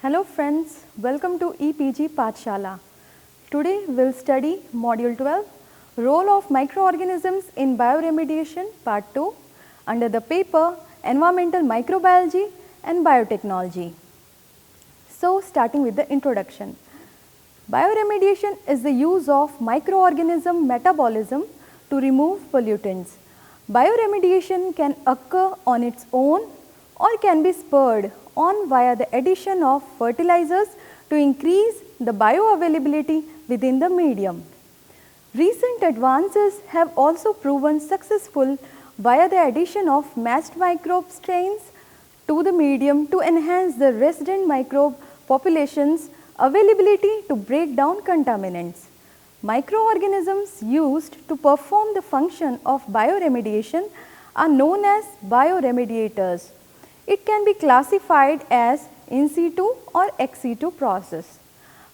Hello friends, welcome to EPG Pathshala. Today we will study Module 12, Role of Microorganisms in Bioremediation Part 2 under the paper Environmental Microbiology and Biotechnology. So starting with the introduction. Bioremediation is the use of microorganism metabolism to remove pollutants. Bioremediation can occur on its own or can be spurred on via the addition of fertilizers to increase the bioavailability within the medium. Recent advances have also proven successful via the addition of matched microbe strains to the medium to enhance the resident microbe population's availability to break down contaminants. Microorganisms used to perform the function of bioremediation are known as bioremediators. It can be classified as in situ or ex situ process.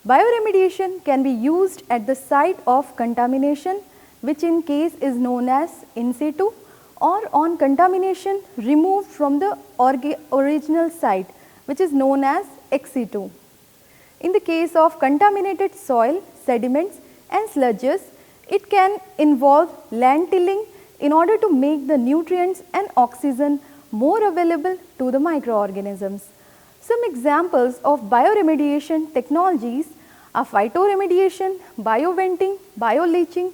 Bioremediation can be used at the site of contamination, which in case is known as in situ, or on contamination removed from the original site, which is known as ex situ. In the case of contaminated soil, sediments and sludges, it can involve land tilling in order to make the nutrients and oxygen more available to the microorganisms. Some examples of bioremediation technologies are phytoremediation, bioventing, bioleaching,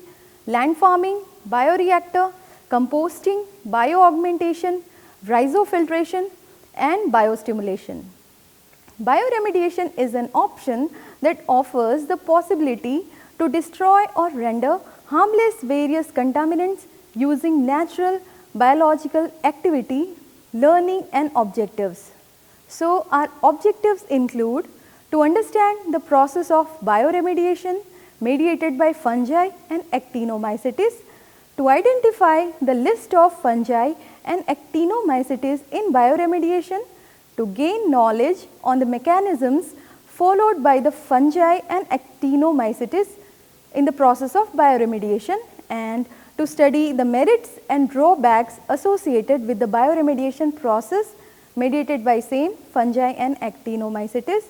land farming, bioreactor, composting, bioaugmentation, rhizofiltration and biostimulation. Bioremediation is an option that offers the possibility to destroy or render harmless various contaminants using natural biological activity, learning and objectives. So, our objectives include to understand the process of bioremediation mediated by fungi and actinomycetes, to identify the list of fungi and actinomycetes in bioremediation, to gain knowledge on the mechanisms followed by the fungi and actinomycetes in the process of bioremediation, and to study the merits and drawbacks associated with the bioremediation process mediated by same fungi and actinomycetes,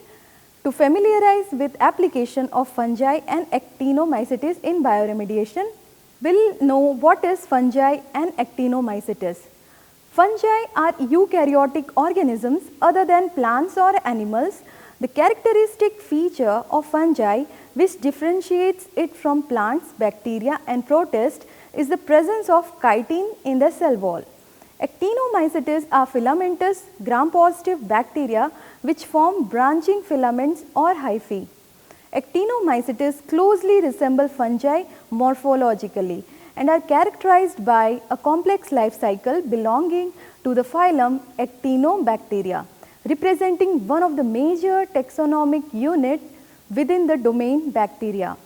to familiarize with application of fungi and actinomycetes in bioremediation. We will know what is fungi and actinomycetes. Fungi are eukaryotic organisms other than plants or animals. The characteristic feature of fungi which differentiates it from plants, bacteria and protists is the presence of chitin in the cell wall. Actinomycetes are filamentous gram-positive bacteria which form branching filaments or hyphae. Actinomycetes closely resemble fungi morphologically and are characterized by a complex life cycle belonging to the phylum Actinobacteria, representing one of the major taxonomic units within the domain bacteria.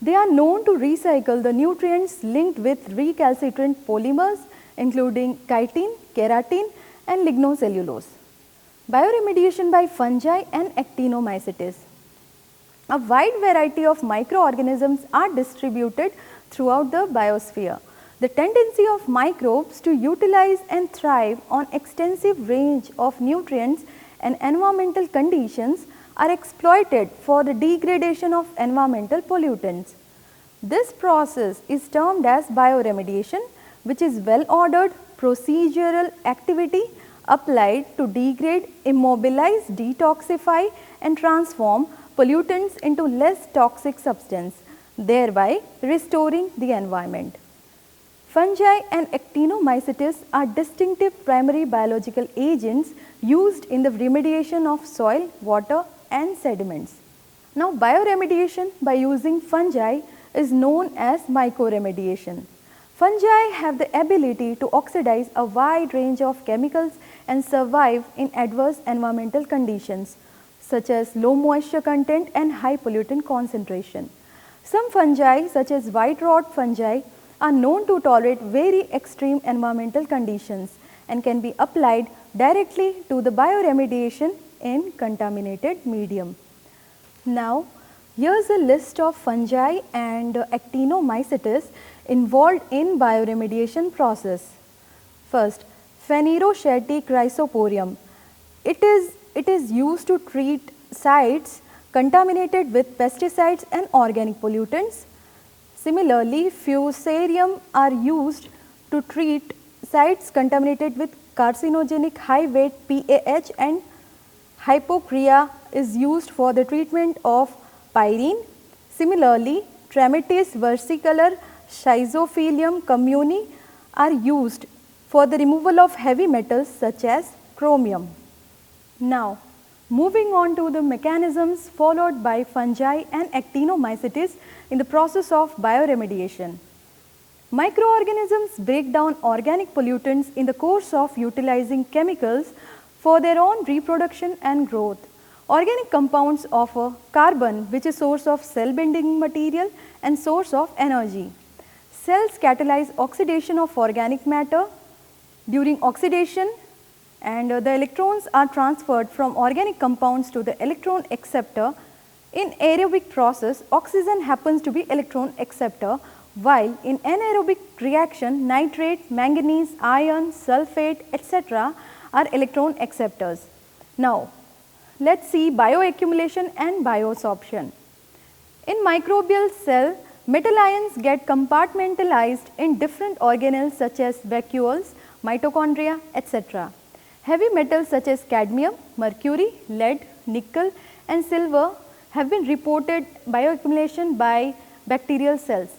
They are known to recycle the nutrients linked with recalcitrant polymers including chitin, keratin and lignocellulose. Bioremediation by fungi and actinomycetes. A wide variety of microorganisms are distributed throughout the biosphere. The tendency of microbes to utilize and thrive on extensive range of nutrients and environmental conditions are exploited for the degradation of environmental pollutants. This process is termed as bioremediation, which is well ordered procedural activity applied to degrade, immobilize, detoxify and transform pollutants into less toxic substance, thereby restoring the environment. Fungi and actinomycetes are distinctive primary biological agents used in the remediation of soil, water and sediments. Now, bioremediation by using fungi is known as mycoremediation. Fungi have the ability to oxidize a wide range of chemicals and survive in adverse environmental conditions such as low moisture content and high pollutant concentration. Some fungi such as white rot fungi are known to tolerate very extreme environmental conditions and can be applied directly to the bioremediation in contaminated medium. Now, here is a list of fungi and actinomycetes involved in bioremediation process. First, Phanerochaete chrysoporium. It is used to treat sites contaminated with pesticides and organic pollutants. Similarly, fusarium are used to treat sites contaminated with carcinogenic high weight PAH, and hypocrea is used for the treatment of pyrene. Similarly, Trametes versicolor Schizophilium communi are used for the removal of heavy metals such as chromium. Now, moving on to the mechanisms followed by fungi and actinomycetes in the process of bioremediation. Microorganisms break down organic pollutants in the course of utilizing chemicals for their own reproduction and growth. Organic compounds offer carbon, which is source of cell bending material and source of energy. Cells catalyze oxidation of organic matter. During oxidation, and the electrons are transferred from organic compounds to the electron acceptor. In aerobic process, oxygen happens to be electron acceptor, while in anaerobic reaction, nitrate, manganese, iron, sulfate, etc. are electron acceptors. Now, let us see bioaccumulation and biosorption. In microbial cell, metal ions get compartmentalized in different organelles such as vacuoles, mitochondria, etc. Heavy metals such as cadmium, mercury, lead, nickel and silver have been reported bioaccumulation by bacterial cells.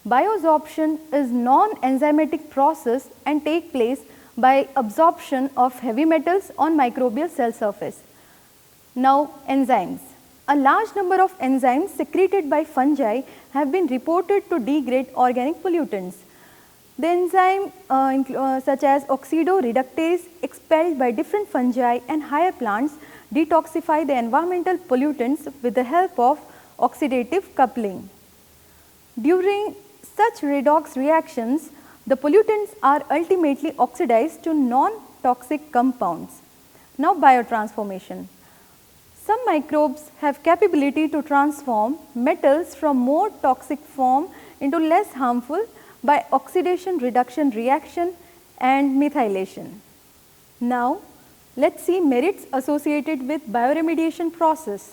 Biosorption is non-enzymatic process and take place by absorption of heavy metals on microbial cell surface. Now, enzymes. A large number of enzymes secreted by fungi have been reported to degrade organic pollutants. The enzyme such as oxidoreductase expelled by different fungi and higher plants detoxify the environmental pollutants with the help of oxidative coupling. During such redox reactions, the pollutants are ultimately oxidized to non-toxic compounds. Now, biotransformation. Some microbes have capability to transform metals from more toxic form into less harmful by oxidation reduction reaction and methylation. Now, let us see merits associated with bioremediation process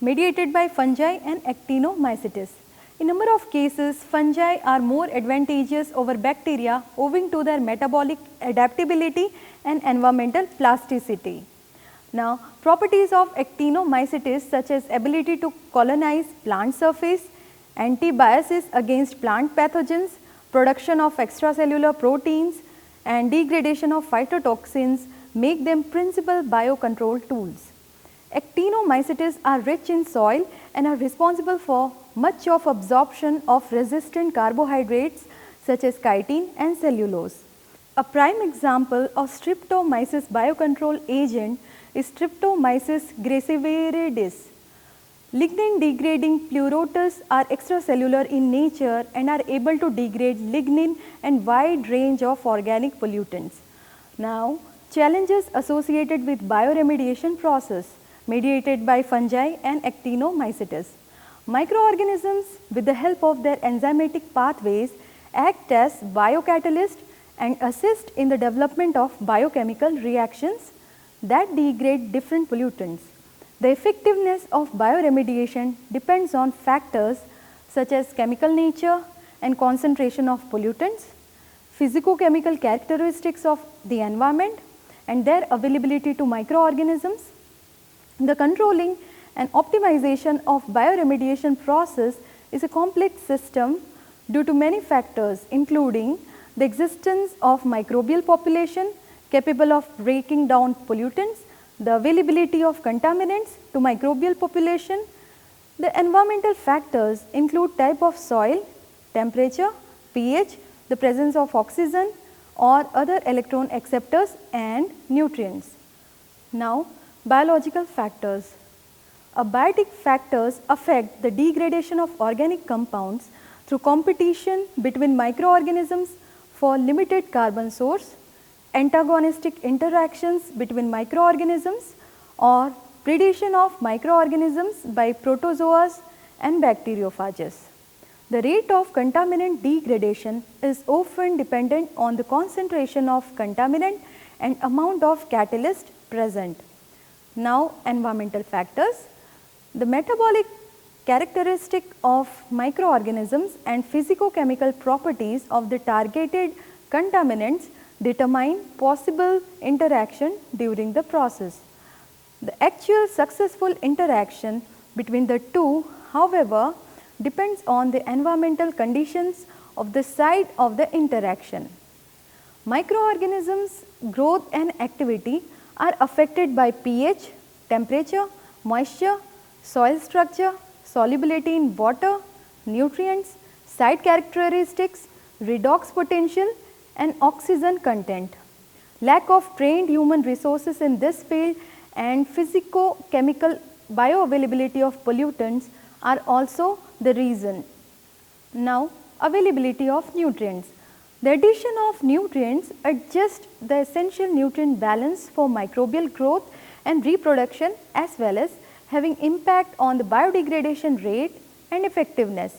mediated by fungi and actinomycetes. In number of cases, fungi are more advantageous over bacteria owing to their metabolic adaptability and environmental plasticity. Now, properties of actinomycetes such as ability to colonize plant surface, antibiosis against plant pathogens, production of extracellular proteins and degradation of phytotoxins make them principal biocontrol tools. Actinomycetes are rich in soil and are responsible for much of absorption of resistant carbohydrates such as chitin and cellulose. A prime example of Streptomyces biocontrol agent is Streptomyces graciviridis. Lignin degrading pleurotus are extracellular in nature and are able to degrade lignin and wide range of organic pollutants. Now, challenges associated with bioremediation process mediated by fungi and actinomycetes. Microorganisms with the help of their enzymatic pathways act as biocatalysts and assist in the development of biochemical reactions that degrade different pollutants. The effectiveness of bioremediation depends on factors such as chemical nature and concentration of pollutants, physicochemical characteristics of the environment and their availability to microorganisms. The controlling and optimization of bioremediation process is a complex system due to many factors including the existence of microbial population capable of breaking down pollutants, the availability of contaminants to microbial population. The environmental factors include type of soil, temperature, pH, the presence of oxygen or other electron acceptors and nutrients. Now, biological factors. Abiotic factors affect the degradation of organic compounds through competition between microorganisms for limited carbon source, antagonistic interactions between microorganisms or predation of microorganisms by protozoas and bacteriophages. The rate of contaminant degradation is often dependent on the concentration of contaminant and amount of catalyst present. Now, environmental factors. The metabolic characteristic of microorganisms and physicochemical properties of the targeted contaminants determine possible interaction during the process. The actual successful interaction between the two, however, depends on the environmental conditions of the site of the interaction. Microorganisms' growth and activity are affected by pH, temperature, moisture, soil structure, solubility in water, nutrients, site characteristics, redox potential and oxygen content. Lack of trained human resources in this field and physico-chemical bioavailability of pollutants are also the reason. Now, availability of nutrients. The addition of nutrients adjusts the essential nutrient balance for microbial growth and reproduction as well as having impact on the biodegradation rate and effectiveness.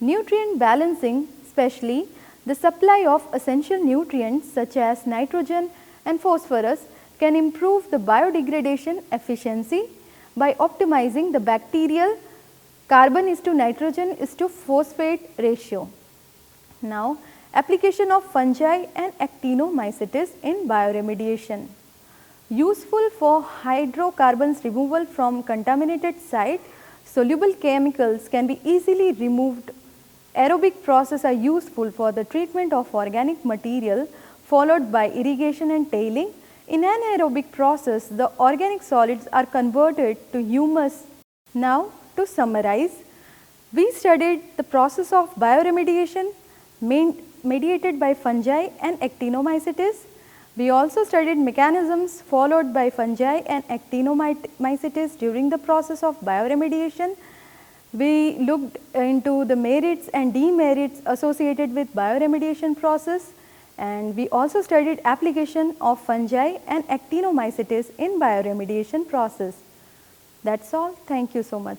Nutrient balancing, especially the supply of essential nutrients such as nitrogen and phosphorus, can improve the biodegradation efficiency by optimizing the bacterial carbon is to nitrogen is to phosphate ratio. Now, application of fungi and actinomycetes in bioremediation. Useful for hydrocarbons removal from contaminated site, soluble chemicals can be easily removed. Aerobic processes are useful for the treatment of organic material followed by irrigation and tailing. In an aerobic process, the organic solids are converted to humus. Now, to summarize, we studied the process of bioremediation mediated by fungi and actinomycetes. We also studied mechanisms followed by fungi and actinomycetes during the process of bioremediation. We looked into the merits and demerits associated with bioremediation process, and we also studied application of fungi and actinomycetes in bioremediation process. That's all. Thank you so much.